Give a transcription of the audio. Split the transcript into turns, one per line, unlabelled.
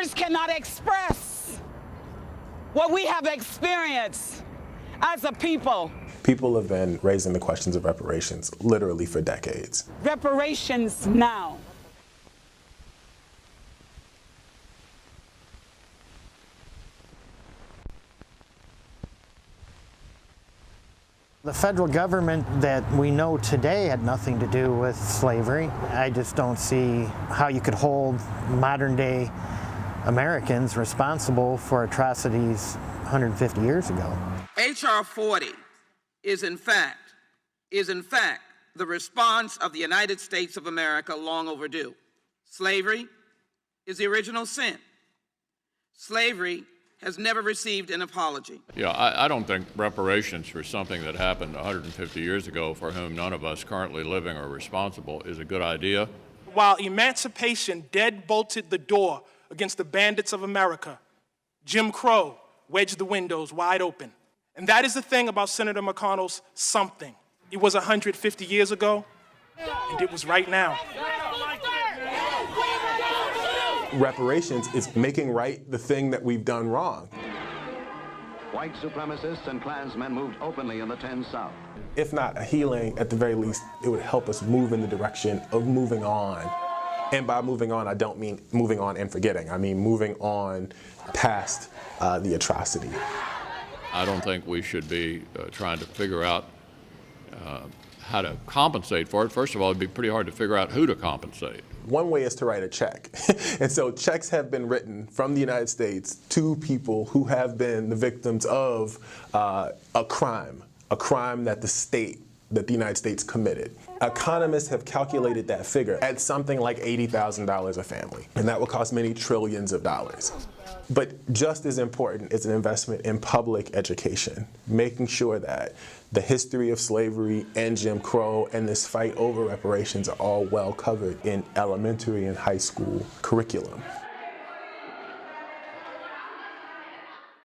Words cannot express what we have experienced as a people.
People have been raising the questions of reparations literally for decades.
Reparations now.
The federal government that we know today had nothing to do with slavery. I just don't see how you could hold modern-day Americans responsible for atrocities 150 years ago.
H.R. 40 is in fact the response of the United States of America long overdue. Slavery is the original sin. Slavery has never received an apology.
Yeah, I don't think reparations for something that happened 150 years ago, for whom none of us currently living are responsible, is a good idea.
While emancipation deadbolted the door against the bandits of America, Jim Crow wedged the windows wide open. And that is the thing about Senator McConnell's something. It was 150 years ago, and it was right now.
Reparations is making right the thing that we've done wrong.
White supremacists and Klansmen moved openly in the 10 South.
If not a healing, at the very least, it would help us move in the direction of moving on. And by moving on, I don't mean moving on and forgetting. I mean moving on past the atrocity.
I don't think we should be trying to figure out how to compensate for it. First of all, it'd be pretty hard to figure out who to compensate.
One way is to write a check. And so checks have been written from the United States to people who have been the victims of a crime that the United States committed. Economists have calculated that figure at something like $80,000 a family, and that will cost many trillions of dollars. But just as important is an investment in public education, making sure that the history of slavery and Jim Crow and this fight over reparations are all well covered in elementary and high school curriculum.